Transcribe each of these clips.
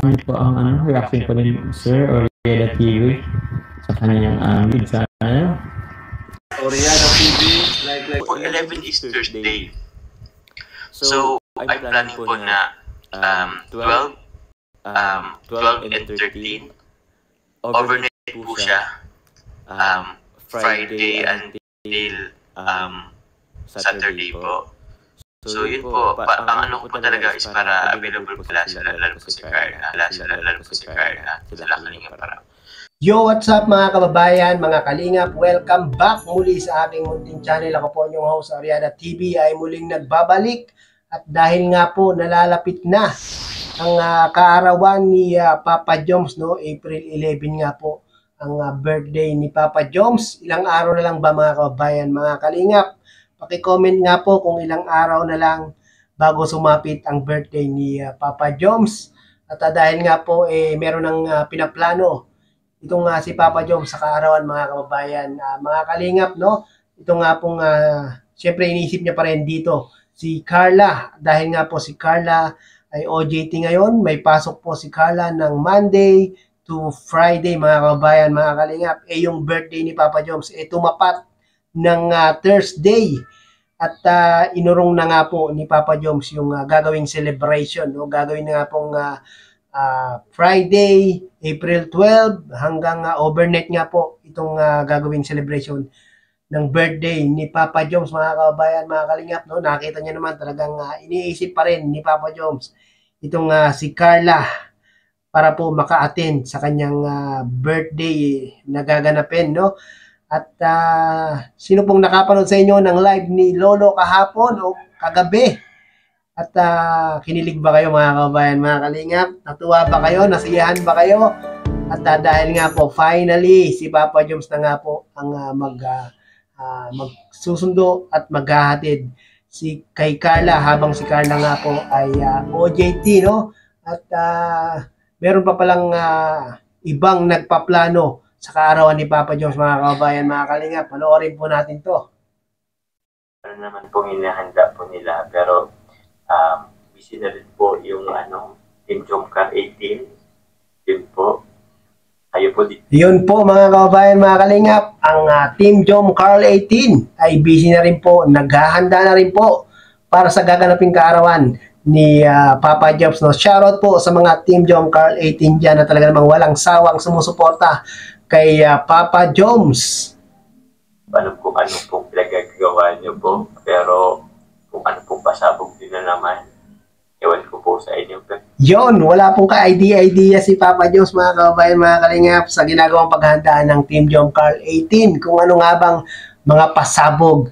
naman po ang reaction po ni Sir Oriada TV sa kanyang lead sa Oriada TV, like for 11 is Thursday. So, I'm planning po na 12 and 13. Overnight po siya. Friday until Saturday po. So, yun po. Ang ano ko talaga is para available po sila lalo po si Carla. Lalo po si Carla. Sila Kalinga para. Yo, what's up mga kababayan, mga kalingap? Welcome back muli sa aking munting channel. Ako po yung host, Oriada TV, ay muling nagbabalik. At dahil nga po nalalapit na ang kaarawan ni Papa Joms, no? April 11 nga po ang birthday ni Papa Joms. Ilang araw na lang ba mga kababayan, mga kalingap? Paki-comment nga po kung ilang araw na lang bago sumapit ang birthday ni Papa Joms. At dahil nga po meron ng pinaplano itong si Papa Joms sa kaarawan mga kababayan, mga kalingap, no? Ito nga pong syempre inisip niya pa rin dito si Carla, dahil nga po si Carla ay OJT ngayon. May pasok po si Carla ng Monday to Friday mga kababayan, mga kalingap. Yung birthday ni Papa Joms tumapat ng Thursday. At inurong na nga po ni Papa Joms yung gagawing celebration, no? Gagawin na nga pong Friday, April 12 hanggang overnight nga po itong gagawing celebration ng birthday ni Papa Joms mga kababayan, mga kalingap, no? Nakita niyo naman talagang iniisip pa rin ni Papa Joms itong si Carla para po maka-attend sa kanyang birthday na gaganapin, no? At sino pong nakapanood sa inyo ng live ni Lolo kahapon o kagabi? At kinilig ba kayo mga kababayan, mga kalingap? Natuwa ba kayo? Nasiyahan ba kayo? At dahil nga po, finally, si Papa Joms na nga po ang magsusundo at maghahatid kay Carla, habang si Carla nga po ay OJT, no? At meron pa palang ibang nagpaplano sa kaarawan ni Papa Joms mga kababayan, mga kalingap. Panoorin po natin to. Ano naman pong inahanda po nila, pero busy na rin po yung Team Jomcar 18. Yun po. Ayun po dito. Yun po mga kababayan, mga kalingap. Ang Team Jomcar 18 ay busy na rin po. Naghahanda na rin po para sa gaganaping kaarawan ni Papa Joms, no? Shoutout po sa mga Team Jomcar 18 dyan na talaga namang walang sawang sumusuporta kay Papa Joms. Ano po pinagagawa niyo po, pero kung ano pong pasabog din na naman, ewan ko po sa inyo. Yon, wala pong ka-idea si Papa Joms mga kababayan, mga kalingap, sa ginagawang paghahandaan ng Team Jomcar 18. Kung ano nga bang mga pasabog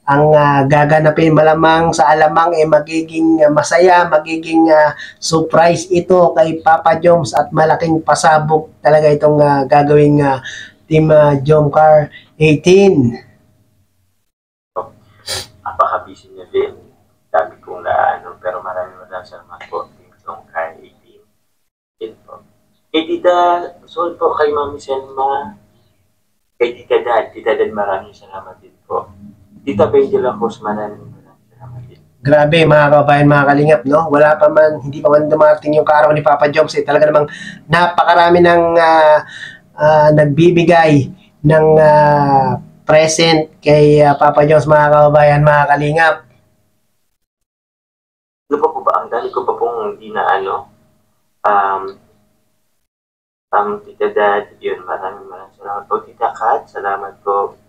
ang gaganapin, malamang sa alamang magiging masaya, magiging surprise ito kay Papa Joms, at malaking pasabog talaga itong gagawing Team Jomcar 18. Napaka-busy niya din. Dami kong pero maraming salamat po, Team Jomcar 18. Yun po. Kay Tita Sol po, kay Mami Selma, kay Tita Dad, maraming salamat din po. Tita Bengela Cruz, maraming salamat din. Grabe mga kababayan, mga kalingap, no? Wala pa man, hindi pa man dumating yung kaarawan ni Papa Joms. Talaga namang napakarami ng nagbibigay ng present kay Papa Joms, mga kababayan, mga kalingap. Ano pa po ba? Ang dali ko pa pong hindi na Tita Dad, yun, maraming salamat po. Tita Kat, salamat po.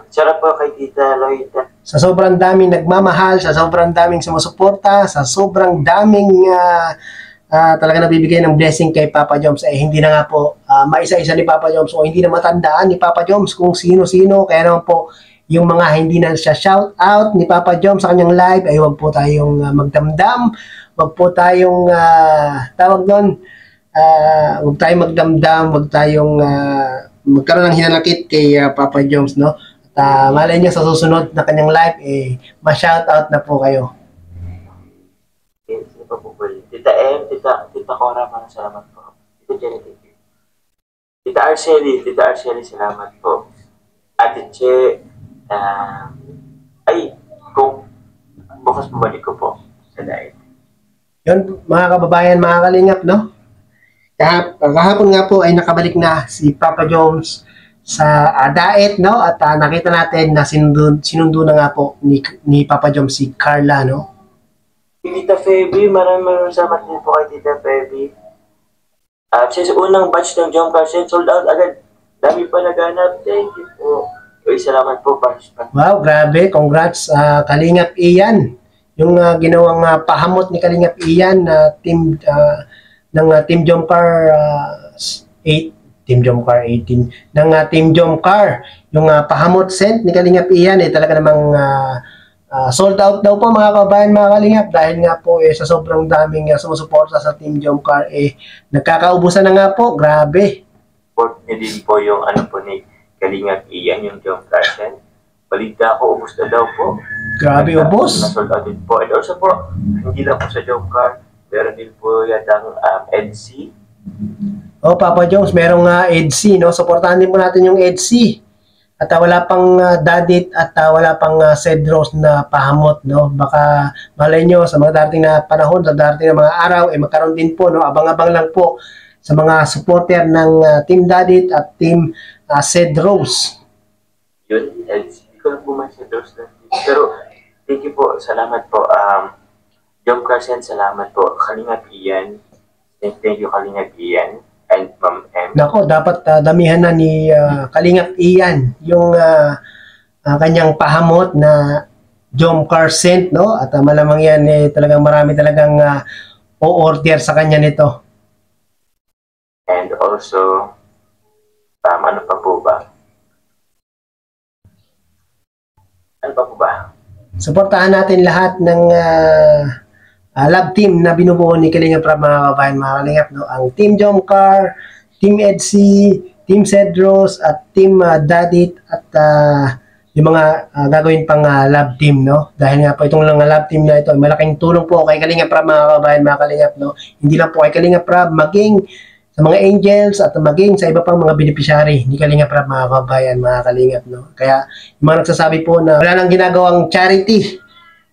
Sarap po kay Tita Loida. Sa sobrang daming nagmamahal, sa sobrang daming sumusuporta, sa sobrang daming talaga nabibigay ng blessing kay Papa Joms, hindi na nga po maisa-isa ni Papa Joms, o hindi na matandaan ni Papa Joms kung sino-sino. Kaya naman po, yung mga hindi na siya shout out ni Papa Joms sa kanyang live, ay wag po tayong magdamdam, wag po tayong tawag doon, wag tayong magdamdam, wag tayong magkaroon ng hinanakit kay Papa Joms, no? At malay nyo sa susunod na kanyang live, ma-shoutout na po kayo. Sino pa po po? Tita M, Tita Cora, maraming salamat po. Tita Jenny, thank you. Tita Arceli, salamat po. Ate Che, kung bukas bumalik ko po sa diet. Yun, mga kababayan, mga kalingap, no? Kahapon nga po ay nakabalik na si Papa Jones sa diet, no? At nakita natin na sinundo na nga po ni Papa Jones si Carla, no? Tita Feby, maraming salamat din po kay Tita Feby. Since unang batch ng Jom Carson, sold out agad. Dami pa naganap. Thank you po. Uy, salamat po, batch pa. Wow, grabe. Congrats, Kalingap Ian. Yung ginawang pahamot ni Kalingap Ian na team ng Team Jomcar 8, Team Jomcar 18, ng Team Jomcar. Yung pahamot sent ni Kalingap Ian talaga namang sold out daw po mga kabayan, mga Kalingap, dahil nga po sa sobrang daming sumusuporta sa Team Jomcar nagkakaubusan na nga po. Grabe. Support niya din po yung po ni Kalingap Ian, yung Jom Carson. Balita ko, ubos na daw po. Grabe, ubos. Nasold out din po. And also po, hindi lang po sa Jomcar, meron din po yatang EDC. Oh, Papa Jones, merong EDC, no? Suportahan din po natin yung EDC. At wala pang Dadit at wala pang Cedros na pahamot, no? Baka malay nyo sa mga darating na panahon, sa darating na mga araw, magkaroon din po, no? Abang-abang lang po sa mga supporter ng Team Dadit at Team Cedros. Yun, hindi ko lang po may Cedros na. Pero, thank you po. Salamat po. Jom Carson, salamat po. Kalingap Ian. Thank you, Kalingap Ian. And Ma'am M. Nako, dapat damihan na ni Kalingap Ian yung kanyang pahamot na Jom Carson, no? At malamang yan talagang marami talagang o-order sa kanya nito. And also, ano pa po ba? Ano pa po ba? Suportahan natin lahat ng love team na binubuo ni Kalingap Rab, mga kabayan, mga Kalingap, no? Ang Team Jomcar, Team EDC, Team Cedros, at Team Dadit, at yung mga gagawin pang love team, no? Dahil nga po itong lang love team na ito, malaking tulong po kay Kalingap Rab, mga kabayan, mga Kalingap, no? Hindi lang po kay Kalingap Rab, maging sa mga angels at maging sa iba pang mga beneficiary ni Kalingap Rab, mga kabayan, mga Kalingap, no? Kaya yung mga nagsasabi po na wala nang ginagawang charity,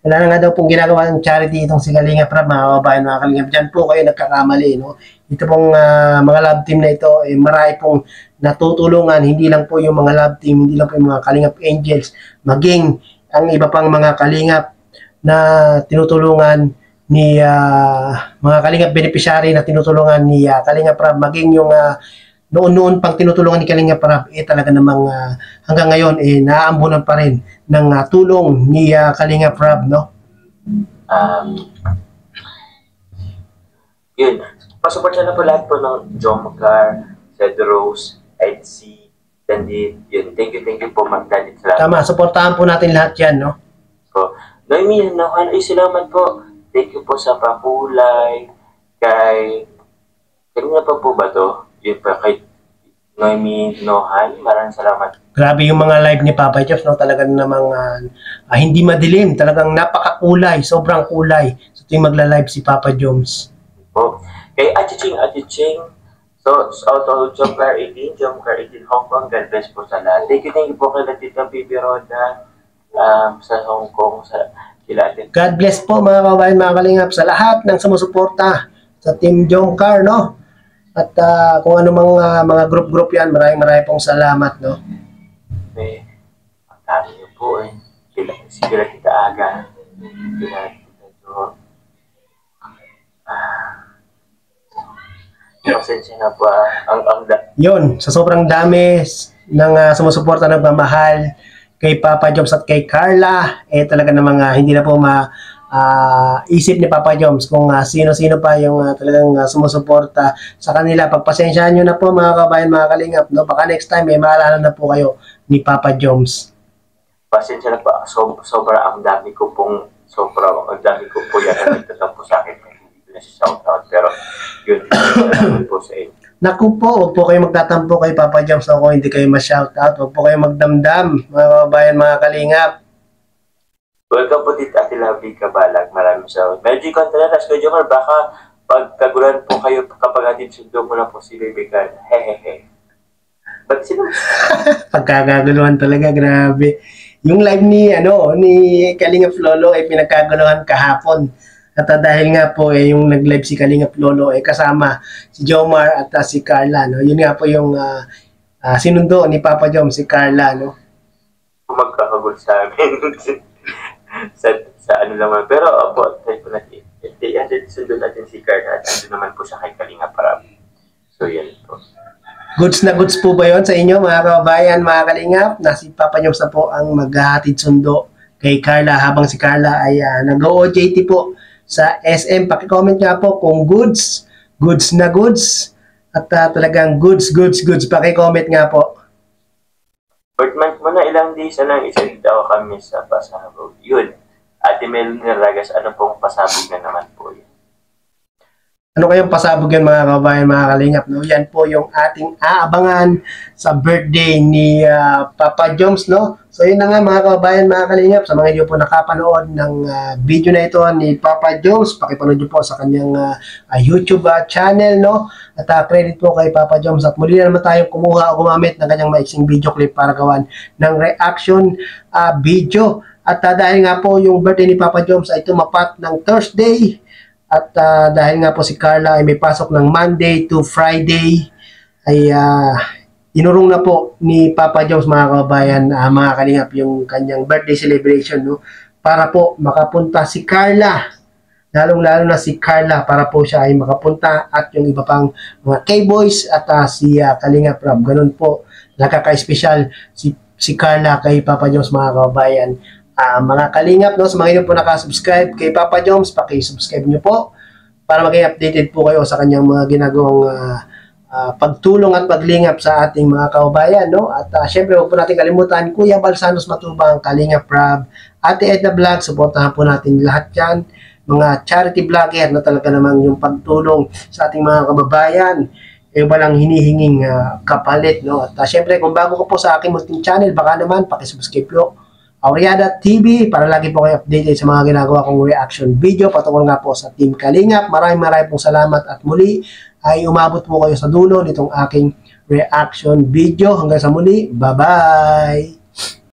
wala na nga daw pong ginagawa ng charity itong si Kalingap Rab, mga kabayan, mga Kalingap. Diyan po kayo nagkakamali, no? Ito pong mga love team na ito, marami pong natutulungan, hindi lang po yung mga love team, hindi lang po yung mga Kalingap angels, maging ang iba pang mga Kalingap na tinutulungan ni mga Kalingap beneficiary na tinutulungan ni Kalingap Rab, maging yung noon-noon pang tinutulungan ni Kalingap Rab, talaga namang hanggang ngayon naaambunan pa rin ng tulong ni Kalingap Rab, no? Yun. Pasupport na po lahat po ng Jomcar, Cedros, EDC, Dandit. Yun. Thank you po, Ma'am Dandit. Tama, suportahan po natin lahat yan, no? So, Noemi, salamat po. Thank you po sa pakulay, kanina pa po ba to? Yun pa kay Noemi Nohan, maraming salamat. Grabe yung mga live ni Papa Jones, no? Talagang namang hindi madilim, talagang napakakulay, sobrang kulay. So tuwing magla-live si Papa Jones. Po. Kay Achiching, so out of Jomcar 18, Hong Kong, God bless po sa lahat. Thank you po kay Tita Bibi Roda sa Hong Kong, sa God bless po, mga kabayan, mga Kalingap, sa lahat ng sumusuporta sa Team Jomcar, no? At kung ano mga group yan, maraming pong salamat, no? Ang dami niyo po Sila Tita Aga, sila Tita Jo. Pasensya na po Yun, sa sobrang dami ng sumusuporta, nagmamahal kay Papa Jones at kay Carla, talaga namang hindi na po isip ni Papa Jones kung sino-sino pa yung talagang sumusuporta sa kanila. Pagpasensyahan nyo na po, mga kabayan, mga Kalingap, no? Baka next time maalala na po kayo ni Papa Jones. Pasensya na po, ang dami ko po yan na nagtatampo sa akin. Hindi na si shoutout, pero yun po sa inyo. Naku po, huwag po kayo magtatampo kay Papa Jones kung hindi kayo ma-shoutout. Huwag po kayo magdamdam, mga kabayan, mga Kalingap. Welcome po dito, Ate Lovely Kabalag. Maraming salamat. Medyo Contreras, Kuya Jomar, baka pagkagulan po kayo kapag atin sundo mo na po si Baby Gun. Hehehe. Ba't sino? Pagkagaguluhan talaga, grabe. Yung live ni Kalingap Lolo ay pinagkaguluhan kahapon. At dahil nga po yung nag-live si Kalingap Lolo kasama si Jomar at si Carla, no? Yun nga po yung sinundo ni Papa Jom, si Carla, no? Magkakagod sa amin. sa ano naman. Pero po, tayo po natin. Sundo natin si Carla at ando naman po siya kay Kalingap Rab. So yan po. Goods na goods po ba yun sa inyo mga kababayan, mga Kalingap? Na si Papa Jom na po ang maghahatid sundo kay Carla habang si Carla ay nag-OJT po sa SM. Paki-comment nga po kung goods na goods, at talagang goods. Paki-comment nga po. Birth month mo na, ilang days na lang, isa daw kami sa pasabog. Yun. Ate Mel Niragas, ano pong pasabog na naman po yun? Ano kayong pasabog yan mga kababayan, mga Kalingap? No? Yan po yung ating aabangan sa birthday ni Papa Joms, no? So yun na nga mga kababayan, mga Kalingap, sa mga hindi po nakapanood ng video na ito ni Papa Joms, pakipanood nyo po sa kanyang YouTube channel, no? At credit po kay Papa Joms. At muli na naman tayo kumuha o gumamit ng kanyang maiksing video clip para gawan ng reaction video. At dahil nga po yung birthday ni Papa Joms ay tumapat ng Thursday, at dahil nga po si Carla ay may pasok ng Monday to Friday, ay inurong na po ni Papa Joms mga kababayan, mga Kalingap, yung kanyang birthday celebration, no? Para po makapunta si Carla, lalong-lalo na si Carla, para po siya ay makapunta, at yung iba pang mga K-Boys at si Kalingap Rab. Ganun po, nakaka-espesyal si Carla kay Papa Joms mga kababayan. Mga Kalingap, no, sa mga hindi po nakasubscribe kay Papa Joms, paki-subscribe nyo po para maging updated po kayo sa kanyang mga ginagawang pagtulong at paglingap sa ating mga kababayan, no? At syempre, huwag po natin kalimutan, Kuya Balsanos Matubang, Kalingap Rab, Ate Edna Vlog, supportahan po natin lahat yan, mga charity vlogger na talaga namang yung pagtulong sa ating mga kababayan, walang hinihinging kapalit, no? At syempre, kung bago ka po sa aking munting channel, baka naman paki-subscribe po Ariada TV para lagi po kayo updated sa mga ginagawa kong reaction video patungkol nga po sa Team Kalingap. Maraming pong salamat, at muli ay umabot po kayo sa dulo nitong aking reaction video. Hanggang sa muli, bye-bye!